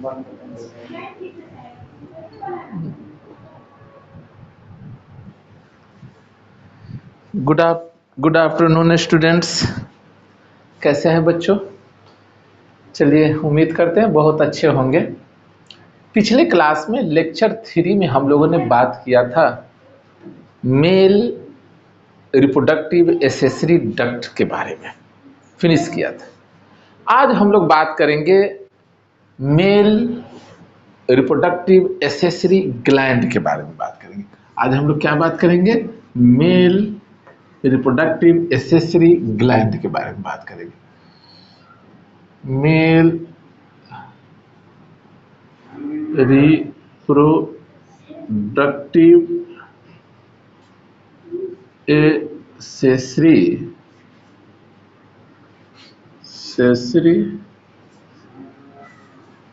Good good afternoon students. कैसे हैं बच्चों? चलिए, उम्मीद करते हैं बहुत अच्छे होंगे। पिछले क्लास में लेक्चर 3 में हम लोगों ने बात किया था मेल रिप्रोडक्टिव एसेसरी डक्ट के बारे में, फिनिश किया था। आज हम लोग बात करेंगे मेल रिप्रोडक्टिव एसेसरी ग्लैंड के बारे में बात करेंगे। आज हम लोग क्या बात करेंगे? मेल रिप्रोडक्टिव एसेसरी ग्लैंड के बारे में बात करेंगे। मेल रिप्रोडक्टिव एसेसरी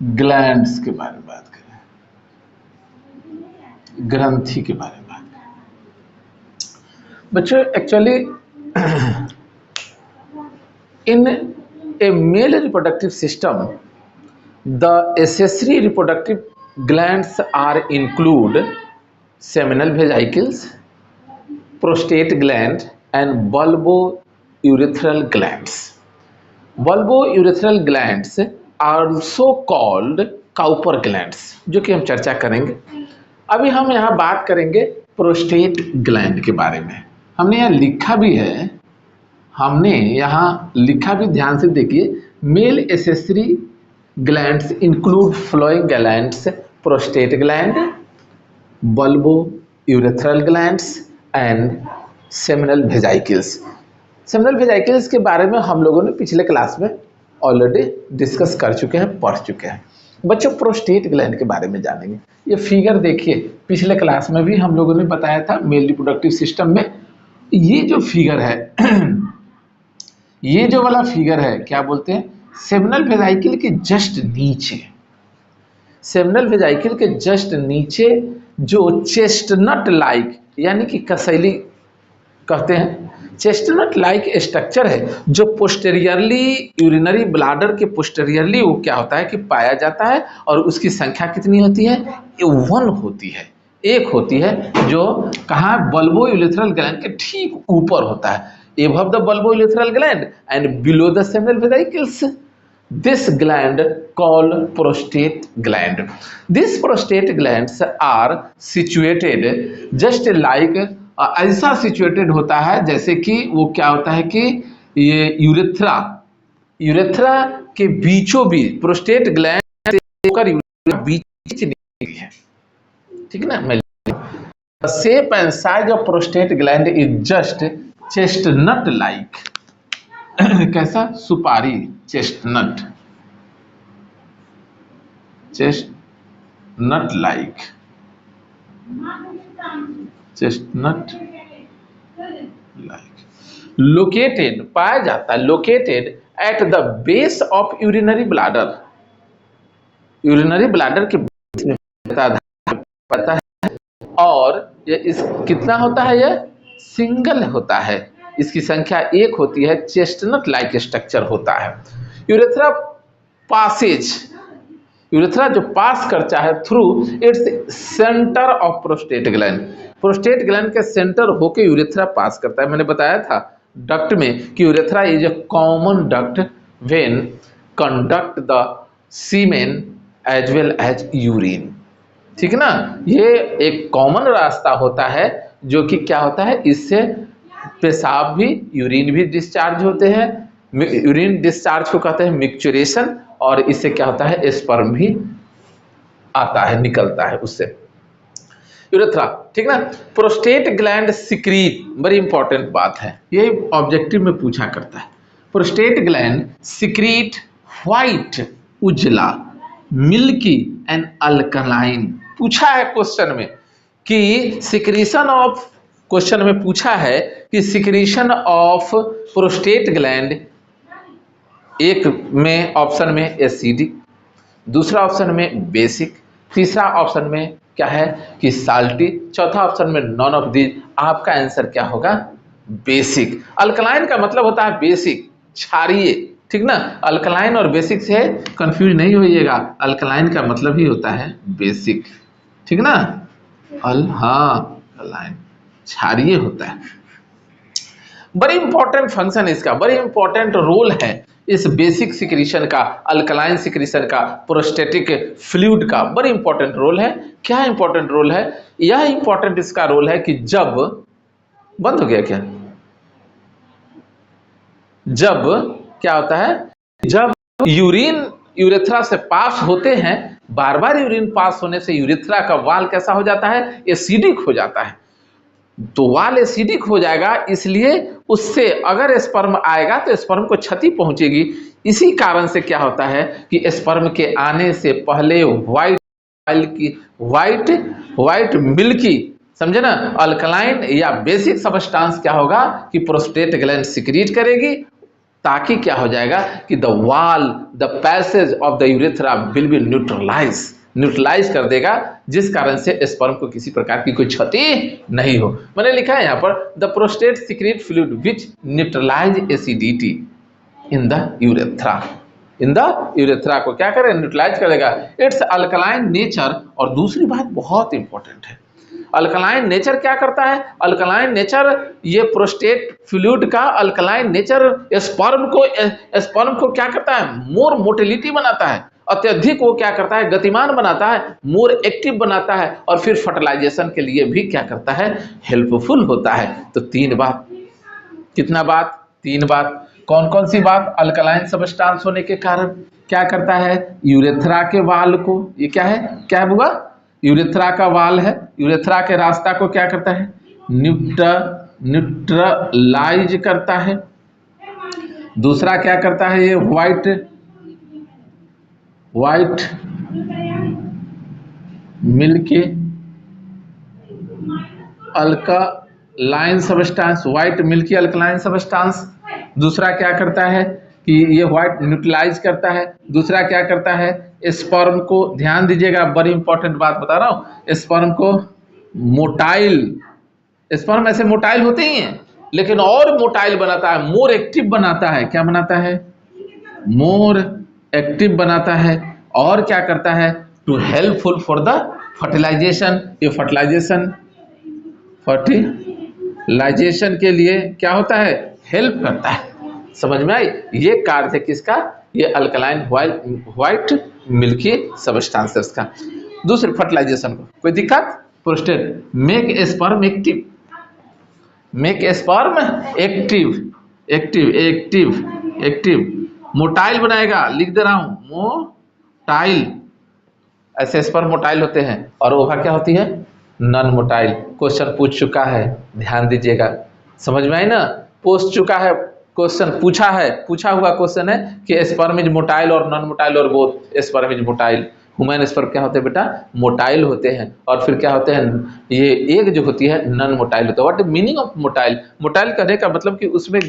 ग्लैंड्स के बारे में बात करें, ग्रंथि के बारे में बात करें। बच्चों, actually in a male reproductive system, the accessory reproductive glands are include seminal vesicles, prostate gland and bulbourethral glands. Bulbourethral glands are also called Cowper glands, जो कि हम चर्चा करेंगे। अभी हम यहाँ बात करेंगे प्रोस्टेट ग्लैंड के बारे में। हमने यहाँ लिखा भी है, ध्यान से देखिए। Male accessory glands include following glands, prostate gland, bulbourethral glands and seminal vesicles. Seminal vesicles के बारे में हम लोगों ने पिछले क्लास में ऑलरेडी डिस्कस कर चुके हैं, पढ़ चुके हैं। बच्चों, प्रोस्टेट ग्लैंड के बारे में जानेंगे। ये फिगर देखिए, पिछले क्लास में भी हम लोगों ने बताया था मेल रिप्रोडक्टिव सिस्टम में। ये जो फिगर है ये जो वाला फिगर है, क्या बोलते हैं? सेमिनल वेसिकल के जस्ट नीचे, सेमिनल वेसिकल के जस्ट नीचे जो चेस्टनट लाइक, यानी कि कसैली कहते हैं, चेस्टनट लाइक स्ट्रक्चर है, जो पोस्टेरियरली यूरिनरी ब्लाडर के पोस्टेरियरली वो क्या होता है कि पाया जाता है। और उसकी संख्या कितनी होती है? 1 होती है, 1 होती है, जो कहाँ? बल्बोयूरेथ्रल ग्लैंड के ठीक ऊपर होता है, above the bulbourethral gland and below the seminal vesicles. This gland called prostate gland. These prostate glands are situated just like ऐसा situated होता है जैसे कि वो क्या होता है कि ये यूरेथ्रा के बीचों बीच प्रोस्टेट ग्लैंड होकर बीच निकली है, ठीक ना? Shape and size of prostate gland is just chestnut like. कैसा? सुपारी, chestnut like, chestnut like. Located, पाया जाता है, located at the base of urinary bladder. Urinary bladder के बेस में पता है। और ये इस कितना होता है? ये सिंगल होता है, इसकी संख्या 1 होती है, चेस्टनट लाइक स्ट्रक्चर होता है। यूरेथ्रा पासेज, यूरेथ्रा जो पास करता है through its centre of prostate gland, prostate gland के सेंटर होके यूरेथ्रा पास करता है। मैंने बताया था डक्ट में कि urethra is a common duct when conduct the semen as well as urine, ठीक ना? ये एक कॉमन रास्ता होता है जो कि क्या होता है, इससे पेशाब भी, यूरिन भी डिस्चार्ज होते हैं। यूरिन डिस्चार्ज को कहते हैं मिक्चुरेशन, और इससे क्या होता है? स्पर्म भी आता है, निकलता है उससे यूरेथ्रा, ठीक ना? प्रोस्टेट ग्लैंड सिक्रीट, बड़ी इंपॉर्टेंट बात है, ये ऑब्जेक्टिव में पूछा करता है। प्रोस्टेट ग्लैंड सिक्रीट व्हाइट, उजला, मिल्की एंड अल्कलाइन। पूछा है क्वेश्चन में कि सिक्रीशन ऑफ, क्वेश्चन में पूछा है कि सिक्रीशन ऑफ प्रोस्टेट ग्लैंड, एक में ऑप्शन में एसिडिक, दूसरा ऑप्शन में बेसिक, तीसरा ऑप्शन में क्या है कि साल्टी, चौथा ऑप्शन में नॉन ऑफ दीज। आपका आंसर क्या होगा? बेसिक। अल्कलाइन का मतलब होता है बेसिक, क्षारीय, ठीक ना। अल्कलाइन और बेसिक से कंफ्यूज नहीं होइएगा, अल्कलाइन का मतलब ही होता है बेसिक, ठीक ना। अल्कलाइन क्षारीय होता है। बड़ी इंपॉर्टेंट फंक्शन है इसका, बड़ी इंपॉर्टेंट रोल है इस बेसिक सिक्रीशन का, अल्कलाइन सिक्रीशन का, प्रोस्टेटिक फ्लूइड का बड़ी इंपॉर्टेंट रोल है। क्या इंपॉर्टेंट रोल है? यह इंपॉर्टेंट इसका रोल है कि जब बंद हो गया क्या, जब क्या होता है, जब यूरिन यूरेथ्रा से पास होते हैं, बार बार यूरिन पास होने से यूरेथ्रा का वाल कैसा हो जाता है, एसिडिक हो जाता है। तो वाल एसिडिक हो जाएगा, इसलिए उससे अगर स्पर्म आएगा तो स्पर्म को क्षति पहुंचेगी। इसी कारण से क्या होता है कि स्पर्म के आने से पहले व्हाइट मिल्की, समझे ना, अल्कलाइन या बेसिक सबस्टांस क्या होगा कि प्रोस्टेट ग्लैंड सिक्रीट करेगी, ताकि क्या हो जाएगा कि the wall, the passage of the urethra will be neutralise कर देगा, जिस कारण से स्पर्म को किसी प्रकार की कोई क्षति नहीं हो। मैंने लिखा है यहाँ पर the prostate secrete fluid which neutralise acidity in the urethra, in the urethra को क्या करे, न्यूट्रलाइज करेगा। इट्स अल्कलाइन नेचर, और दूसरी बात बहुत इंपॉर्टेंट है, अल्कलाइन नेचर क्या करता है, अल्कलाइन नेचर, ये प्रोस्टेट फ्लूइड का अल्कलाइन नेचर स्पर्म को क्या करता है, मोर मोटिलिटी बनाता है, अत्यधिक वो क्या करता है, गतिमान बनाता है, मोर एक्टिव बनाता है, और फिर फर्टिलाइजेशन के लिए भी क्या करता है, हेल्पफुल होता है। तो तीन बात, कितना बात, तीन बात। कौन कौन सी बात? अल्कलाइन सबस्टांस होने के कारण क्या करता है, यूरेथ्रा के वाल को, ये क्या है, क्या हुआ, यूरेथ्रा का वाल है, यूरेथ्रा के रास्ता को क्या करता है, न्यूट्रलाइज करता है। दूसरा क्या करता है, ये white milky alkaline substance, white milky alkaline substance. दूसरा क्या करता है कि ये व्हाइट न्यूट्रलाइज करता है। दूसरा क्या करता है, स्पर्म को, ध्यान दीजिएगा, बड़ी इंपॉर्टेंट बात बता रहा हूं, स्पर्म को मोटाइल, स्पर्म ऐसे मोटाइल होते ही हैं, लेकिन और मोटाइल बनाता है, मोर एक्टिव बनाता है। क्या बनाता है, मोर एक्टिव बनाता है। और क्या करता है, to helpful for the fertilisation, ये फर्टिलाइजेशन के लिए क्या होता है, हेल्प करता है। समझ में आई, ये कार्य है किसका, ये अल्कलाइन व्हाइट मिल्की सबस्टांसेस का। दूसरे फर्टिलाइजेशन को, कोई दिक्कत, prostate make sperm active, make sperm active, motile बनाएगा, लिख दे रहा हूं, मोटाइल, ऐसे स्पर्म मोटाइल होते हैं, और ओवा क्या होती है, नॉन मोटाइल। क्वेश्चन पूछ चुका है, ध्यान दीजिएगा, समझ में आई ना, पूछ चुका है क्वेश्चन, पूछा हुआ क्वेश्चन है कि स्पर्म इज मोटाइल और नॉन मोटाइल, और both sperm is motile. Human sperm क्या होते हैं बेटा, मोटाइल होते हैं, और फिर क्या होते हैं, ये एक जो होती है नॉन मोटाइल होता है। What meaning of motile, motile कहने का मतलब कि उसमें